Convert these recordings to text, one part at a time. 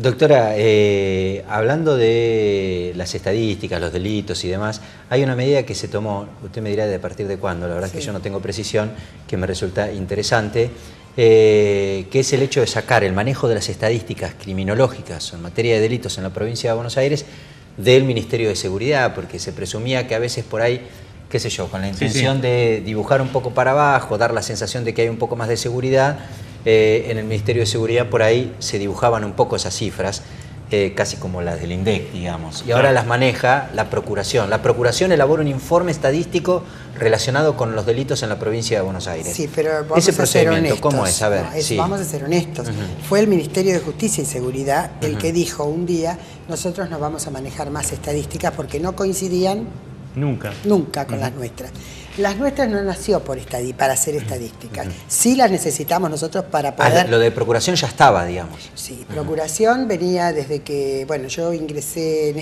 Doctora, hablando de las estadísticas, los delitos y demás, hay una medida que se tomó, usted me dirá de a partir de cuándo, la verdad es que yo no tengo precisión, que me resulta interesante, que es el hecho de sacar el manejo de las estadísticas criminológicas en materia de delitos en la provincia de Buenos Aires del Ministerio de Seguridad, porque se presumía que a veces por ahí, qué sé yo, con la intención de dibujar un poco para abajo, dar la sensación de que hay un poco más de seguridad, en el Ministerio de Seguridad por ahí se dibujaban un poco esas cifras, casi como las del INDEC, digamos. Y ahora las maneja la Procuración. La Procuración elabora un informe estadístico relacionado con los delitos en la provincia de Buenos Aires. Sí, pero vamos ese a procedimiento, ser honestos. ¿cómo es? A ver, No, vamos a ser honestos. Fue el Ministerio de Justicia y Seguridad el que dijo un día, nosotros no vamos a manejar más estadísticas porque no coincidían nunca con las nuestras. Las nuestras no nació para hacer estadísticas. Sí las necesitamos nosotros para poder... lo de Procuración ya estaba, digamos. Sí, Procuración venía desde que, bueno, yo ingresé en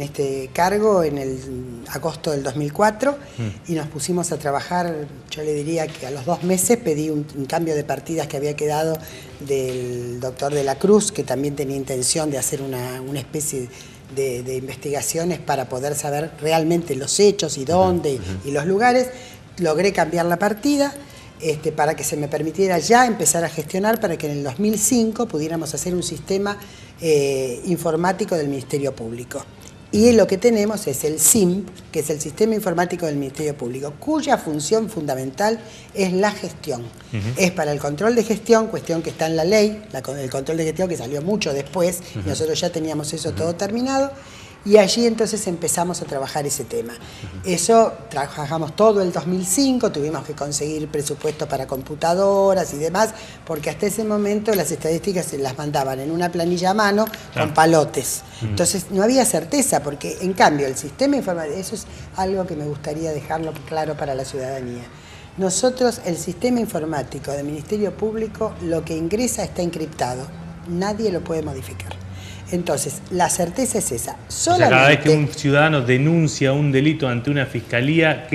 este cargo en el agosto del 2004 y nos pusimos a trabajar. Yo le diría que a los 2 meses pedí un cambio de partidas que había quedado del doctor de la Cruz, que también tenía intención de hacer una especie de investigaciones para poder saber realmente los hechos y dónde y los lugares. Logré cambiar la partida para que se me permitiera ya empezar a gestionar para que en el 2005 pudiéramos hacer un sistema informático del Ministerio Público. Y lo que tenemos es el SIM, que es el Sistema Informático del Ministerio Público, cuya función fundamental es la gestión. Es para el control de gestión, cuestión que está en la ley, el control de gestión que salió mucho después, y nosotros ya teníamos eso todo terminado, y allí entonces empezamos a trabajar ese tema. Eso trabajamos todo el 2005, tuvimos que conseguir presupuesto para computadoras y demás, porque hasta ese momento las estadísticas se las mandaban en una planilla a mano con palotes. Entonces no había certeza, porque en cambio el sistema informático, eso es algo que me gustaría dejarlo claro para la ciudadanía. Nosotros, el sistema informático del Ministerio Público, lo que ingresa está encriptado, nadie lo puede modificar. Entonces, la certeza es esa. Solamente, o sea, cada vez que un ciudadano denuncia un delito ante una fiscalía,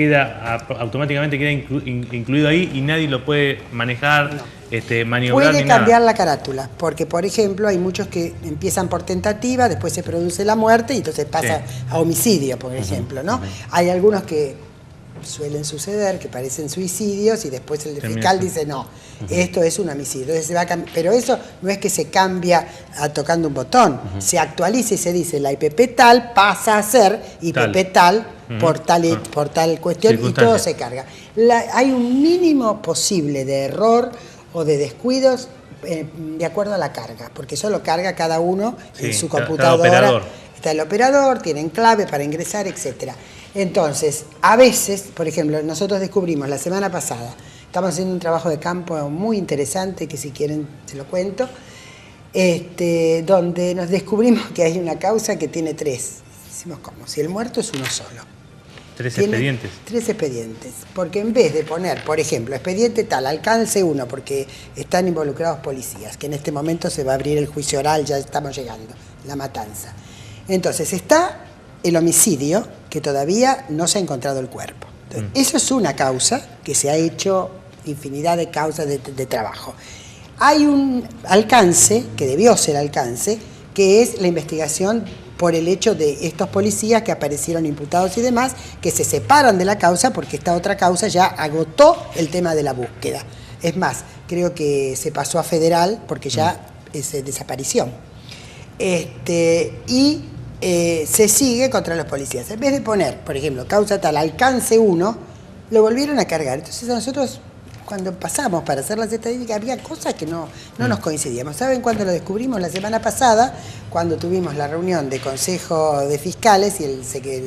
automáticamente queda incluido ahí y nadie lo puede manejar, maniobrar. Puede cambiar la carátula, porque por ejemplo hay muchos que empiezan por tentativa, después se produce la muerte y entonces pasa a homicidio, por ejemplo, ¿no? Hay algunos que suelen suceder, que parecen suicidios y después el fiscal dice no, esto es un homicidio. Entonces pero eso no es que se cambia tocando un botón, se actualiza y se dice la IPP tal pasa a ser IPP tal por tal cuestión y todo se carga. Hay un mínimo posible de error o de descuidos de acuerdo a la carga, porque eso lo carga cada uno en su computadora. Está el operador, tienen clave para ingresar, etcétera. Entonces, a veces, por ejemplo, nosotros descubrimos la semana pasada, estamos haciendo un trabajo de campo muy interesante, que si quieren se lo cuento, donde nos descubrimos que hay una causa que tiene 3. Decimos, ¿cómo? Si el muerto es uno solo. 3 expedientes. 3 expedientes, porque en vez de poner, por ejemplo, expediente tal, alcance 1, porque están involucrados policías, que en este momento se va a abrir el juicio oral, ya estamos llegando, la matanza. Entonces está el homicidio, que todavía no se ha encontrado el cuerpo. Entonces, eso es una causa que se ha hecho infinidad de causas de trabajo. Hay un alcance, que debió ser alcance, que es la investigación por el hecho de estos policías que aparecieron imputados y demás, que se separan de la causa porque esta otra causa ya agotó el tema de la búsqueda. Es más, creo que se pasó a federal porque ya es desaparición. Se sigue contra los policías. En vez de poner, por ejemplo, causa tal, alcance 1, lo volvieron a cargar. Entonces a nosotros, cuando pasamos para hacer las estadísticas, había cosas que no nos coincidíamos. ¿Saben cuándo lo descubrimos? La semana pasada, cuando tuvimos la reunión de Consejo de Fiscales y el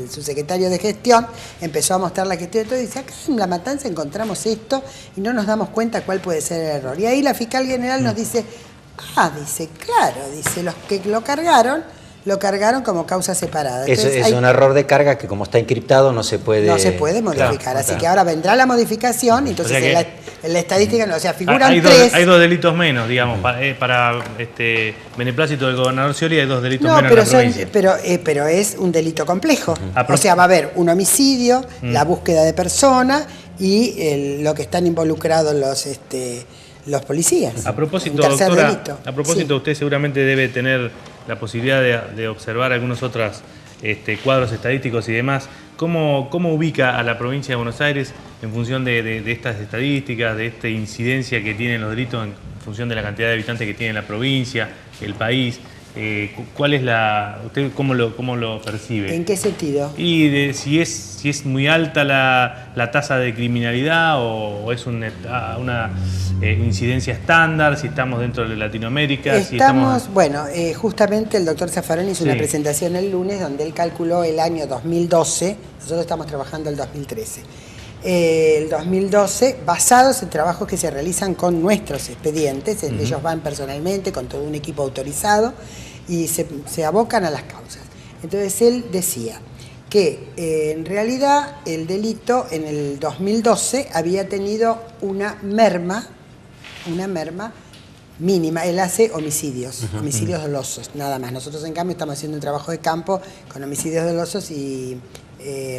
subsecretario de Gestión empezó a mostrar la gestión y todo, y dice, acá en La Matanza encontramos esto y no nos damos cuenta cuál puede ser el error. Y ahí la fiscal general nos dice, los que lo cargaron como causa separada. Entonces, es un error de carga que como está encriptado no se puede modificar. Claro, así que ahora vendrá la modificación, entonces o sea en la estadística, o sea, figuran 3. Hay 2 delitos menos, digamos, para beneplácito del gobernador Scioli hay 2 delitos menos en la provincia. Pero es un delito complejo. O sea, va a haber un homicidio, la búsqueda de persona y lo que están involucrados los policías. A propósito, Un tercer doctora, delito. a propósito, Sí. usted seguramente debe tener la posibilidad de observar algunos otros cuadros estadísticos y demás. ¿Cómo ubica a la provincia de Buenos Aires en función de estas estadísticas, de esta incidencia que tienen los delitos en función de la cantidad de habitantes que tiene la provincia, el país? ¿Cuál es usted cómo lo percibe? ¿En qué sentido? Y si es muy alta la tasa de criminalidad o es una incidencia estándar, si estamos dentro de Latinoamérica. Bueno, justamente el doctor Zaffaroni hizo una presentación el lunes donde él calculó el año 2012, nosotros estamos trabajando el 2013. El 2012, basados en trabajos que se realizan con nuestros expedientes, ellos van personalmente con todo un equipo autorizado y se abocan a las causas. Entonces él decía que en realidad el delito en el 2012 había tenido una merma mínima. Él hace homicidios dolosos, nada más. Nosotros en cambio estamos haciendo un trabajo de campo con homicidios dolosos y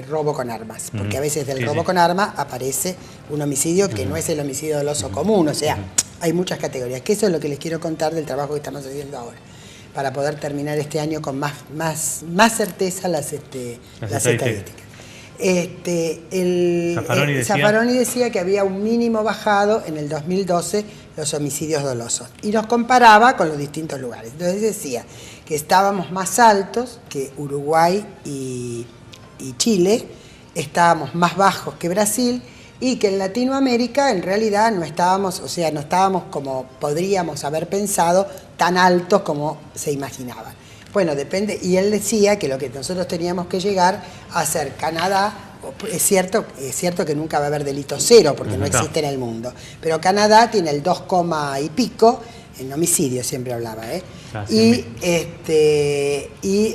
robo con armas, porque a veces del robo con arma aparece un homicidio que no es el homicidio doloso común, o sea, hay muchas categorías, que eso es lo que les quiero contar del trabajo que estamos haciendo ahora, para poder terminar este año con más certeza las estadísticas. Zaffaroni decía que había un mínimo bajado en el 2012 los homicidios dolosos y nos comparaba con los distintos lugares. Entonces decía que estábamos más altos que Uruguay y Chile, estábamos más bajos que Brasil y que en Latinoamérica en realidad no estábamos como podríamos haber pensado, tan altos como se imaginaban. Bueno, depende, y él decía que lo que nosotros teníamos que llegar a ser Canadá. Es cierto que nunca va a haber delito cero porque no existe en el mundo, pero Canadá tiene el 2, y pico en homicidio, siempre hablaba, y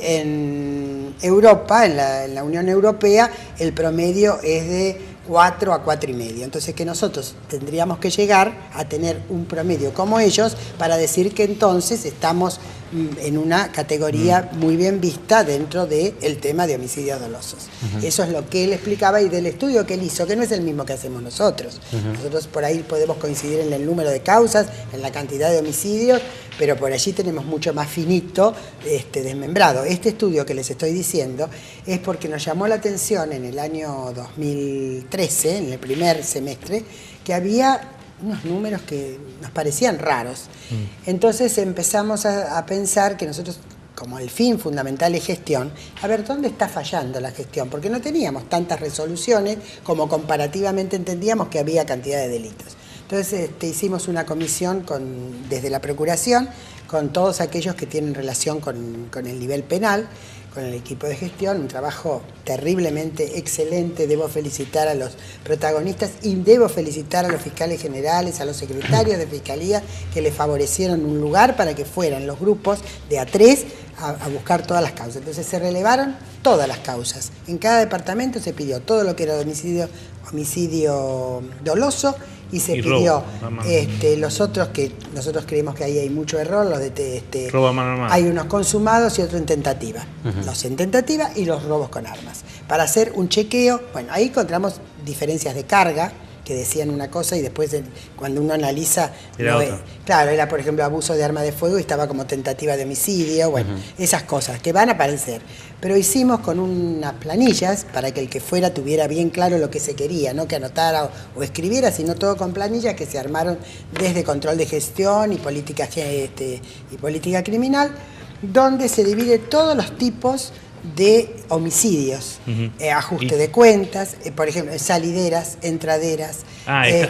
en Europa, en la Unión Europea, el promedio es de 4 a 4,5. Entonces que nosotros tendríamos que llegar a tener un promedio como ellos para decir que entonces estamos en una categoría muy bien vista dentro del tema de homicidios dolosos. Eso es lo que él explicaba y del estudio que él hizo, que no es el mismo que hacemos nosotros. Nosotros por ahí podemos coincidir en el número de causas, en la cantidad de homicidios, pero por allí tenemos mucho más finito, desmembrado. Este estudio que les estoy diciendo es porque nos llamó la atención en el año 2013, en el primer semestre, que había unos números que nos parecían raros. Entonces empezamos a pensar que nosotros, como el fin fundamental es gestión, a ver dónde está fallando la gestión, porque no teníamos tantas resoluciones como comparativamente entendíamos que había cantidad de delitos. Entonces hicimos una comisión desde la Procuración con todos aquellos que tienen relación con el nivel penal, con el equipo de gestión, un trabajo terriblemente excelente. Debo felicitar a los protagonistas y debo felicitar a los fiscales generales, a los secretarios de fiscalía que le favorecieron un lugar para que fueran los grupos de A3 a buscar todas las causas. Entonces se relevaron todas las causas. En cada departamento se pidió todo lo que era homicidio doloso y se pidió los otros, que nosotros creemos que ahí hay mucho error, los de robo a mano armada. Hay unos consumados y otros en tentativa. Los en tentativa y los robos con armas. Para hacer un chequeo, bueno, ahí encontramos diferencias de carga, que decían una cosa y después cuando uno analiza... Claro, era por ejemplo abuso de arma de fuego y estaba como tentativa de homicidio, bueno, esas cosas que van a aparecer. Pero hicimos con unas planillas para que el que fuera tuviera bien claro lo que se quería, no que anotara o escribiera, sino todo con planillas que se armaron desde control de gestión y política criminal, donde se divide todos los tipos de homicidios, ajuste de cuentas, por ejemplo, salideras, entraderas.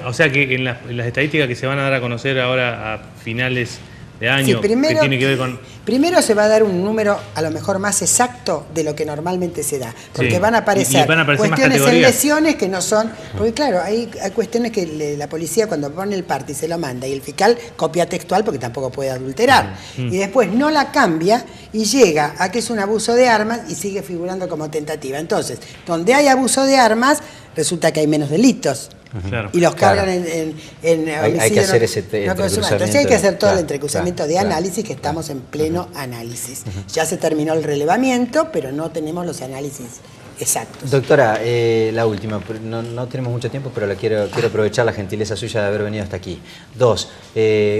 O sea que en las estadísticas que se van a dar a conocer ahora a finales de año, que tiene que ver con... Primero se va a dar un número a lo mejor más exacto de lo que normalmente se da, porque van a aparecer cuestiones en lesiones que no son, porque claro, hay cuestiones que la policía cuando pone el parte y se lo manda y el fiscal copia textual porque tampoco puede adulterar, y después no la cambia y llega a que es un abuso de armas y sigue figurando como tentativa. Entonces, donde hay abuso de armas, resulta que hay menos delitos. Y los cargan en hay que hacer ese Entonces hay que hacer todo el entrecruzamiento de análisis, que estamos en pleno análisis. Ya se terminó el relevamiento, pero no tenemos los análisis exactos. Doctora, la última, no tenemos mucho tiempo, pero quiero aprovechar la gentileza suya de haber venido hasta aquí. Dos,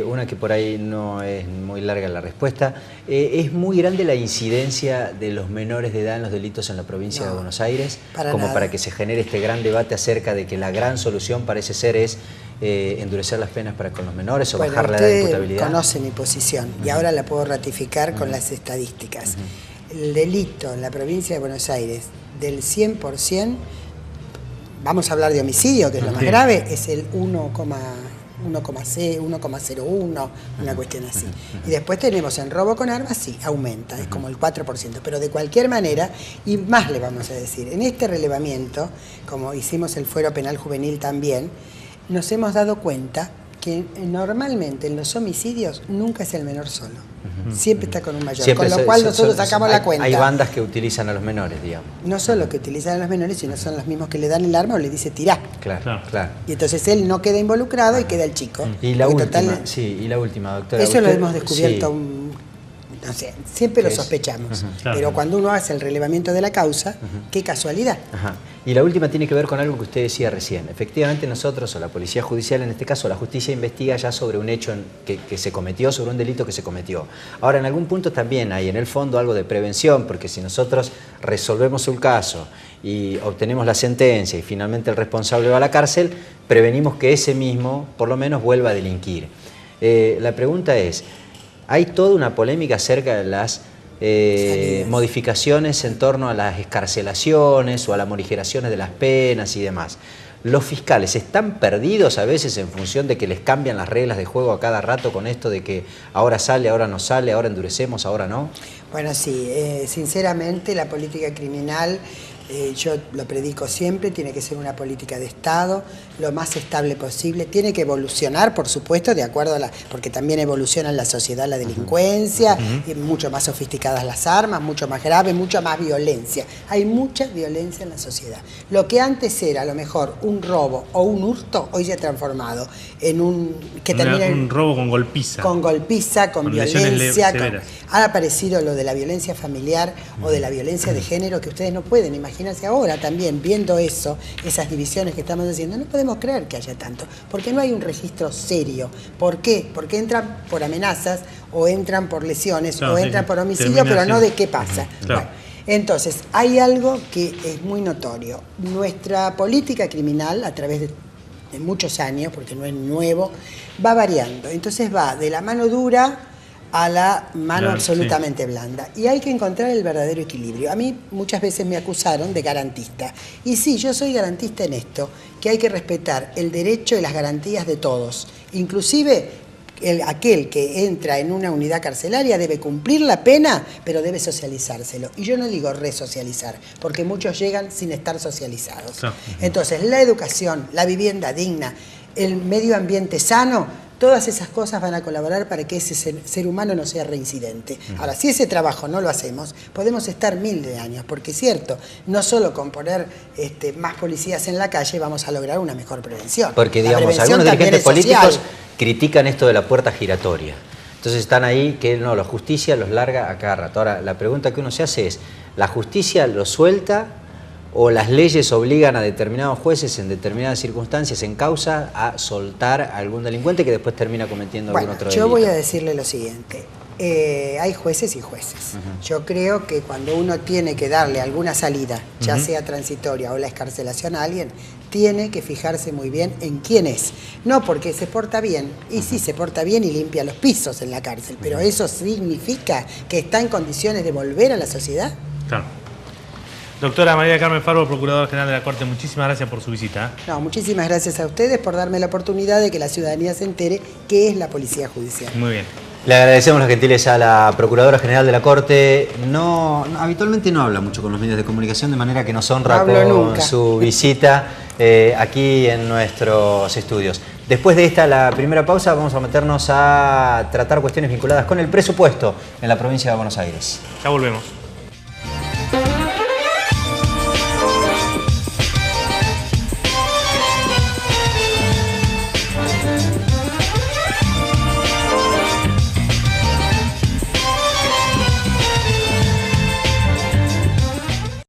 una que por ahí no es muy larga la respuesta. ¿Es muy grande la incidencia de los menores de edad en los delitos en la provincia de Buenos Aires? Para que se genere este gran debate acerca de que la gran solución parece ser endurecer las penas para con los menores o bajar la edad de imputabilidad. Usted conoce mi posición y ahora la puedo ratificar con las estadísticas. El delito en la provincia de Buenos Aires, del 100%, vamos a hablar de homicidio, que es lo más grave, es el 1,01, una cuestión así. Y después tenemos en robo con armas, sí, aumenta, es como el 4%, pero de cualquier manera, y más le vamos a decir, en este relevamiento, como hicimos el fuero penal juvenil también, nos hemos dado cuenta que normalmente en los homicidios nunca es el menor solo. Siempre está con un mayor, con lo cual nosotros sacamos la cuenta. Hay bandas que utilizan a los menores, digamos. No solo que utilizan a los menores, sino son los mismos que le dan el arma o le dice tirá. Claro. Y entonces él no queda involucrado y queda el chico. Y la última, doctora. Eso lo hemos descubierto, no sé, siempre lo sospechamos. Pero cuando uno hace el relevamiento de la causa, qué casualidad. Y la última tiene que ver con algo que usted decía recién. Efectivamente nosotros, o la Policía Judicial en este caso, la justicia investiga ya sobre un hecho que se cometió, sobre un delito que se cometió. Ahora, en algún punto también hay en el fondo algo de prevención, porque si nosotros resolvemos un caso y obtenemos la sentencia y finalmente el responsable va a la cárcel, prevenimos que ese mismo, por lo menos, vuelva a delinquir. La pregunta es, hay toda una polémica acerca de las modificaciones en torno a las excarcelaciones o a las morigeraciones de las penas y demás. ¿Los fiscales están perdidos a veces en función de que les cambian las reglas de juego a cada rato con esto de que ahora sale, ahora no sale, ahora endurecemos, ahora no? Bueno, sí, sinceramente la política criminal, yo lo predico siempre, tiene que ser una política de Estado, lo más estable posible, tiene que evolucionar, por supuesto, de acuerdo a porque también evoluciona en la sociedad la delincuencia, y mucho más sofisticadas las armas, mucho más grave, mucha más violencia. Hay mucha violencia en la sociedad. Lo que antes era a lo mejor un robo o un hurto, hoy se ha transformado en un robo con golpiza. Con golpiza, con violencia. Ha aparecido lo de la violencia familiar o de la violencia de género que ustedes no pueden imaginarse ahora también, viendo eso, esas divisiones que estamos haciendo. No podemos creer que haya tanto, porque no hay un registro serio. ¿Por qué? Porque entran por amenazas o entran por lesiones o entran por homicidio, pero no de qué pasa. Bueno, entonces, hay algo que es muy notorio. Nuestra política criminal, a través de muchos años, porque no es nuevo, va variando. Entonces va de la mano dura a la mano absolutamente blanda. Y hay que encontrar el verdadero equilibrio. A mí muchas veces me acusaron de garantista. Y sí, yo soy garantista en esto, que hay que respetar el derecho y las garantías de todos. Inclusive aquel que entra en una unidad carcelaria debe cumplir la pena, pero debe socializárselo. Y yo no digo resocializar, porque muchos llegan sin estar socializados. Entonces, la educación, la vivienda digna, el medio ambiente sano, todas esas cosas van a colaborar para que ese ser humano no sea reincidente. Ahora, si ese trabajo no lo hacemos, podemos estar 1000 de años, porque es cierto, no solo con poner más policías en la calle vamos a lograr una mejor prevención. Porque, digamos, algunos dirigentes políticos critican esto de la puerta giratoria. Entonces están ahí que no, la justicia los larga a cada rato. Ahora, la pregunta que uno se hace es, ¿la justicia lo suelta o las leyes obligan a determinados jueces en determinadas circunstancias en causa a soltar a algún delincuente que después termina cometiendo algún otro delito? Yo voy a decirle lo siguiente. Hay jueces y jueces. Yo creo que cuando uno tiene que darle alguna salida, ya sea transitoria o la excarcelación a alguien, tiene que fijarse muy bien en quién es. No porque se porta bien, y sí se porta bien y limpia los pisos en la cárcel, pero ¿eso significa que está en condiciones de volver a la sociedad? Claro. Doctora María Carmen Farbo, Procuradora General de la Corte, muchísimas gracias por su visita. No, muchísimas gracias a ustedes por darme la oportunidad de que la ciudadanía se entere qué es la Policía Judicial. Muy bien. Le agradecemos la gentileza a la Procuradora General de la Corte. Habitualmente no habla mucho con los medios de comunicación, de manera que nos honra con su visita aquí en nuestros estudios. Después de la primera pausa, vamos a meternos a tratar cuestiones vinculadas con el presupuesto en la provincia de Buenos Aires. Ya volvemos.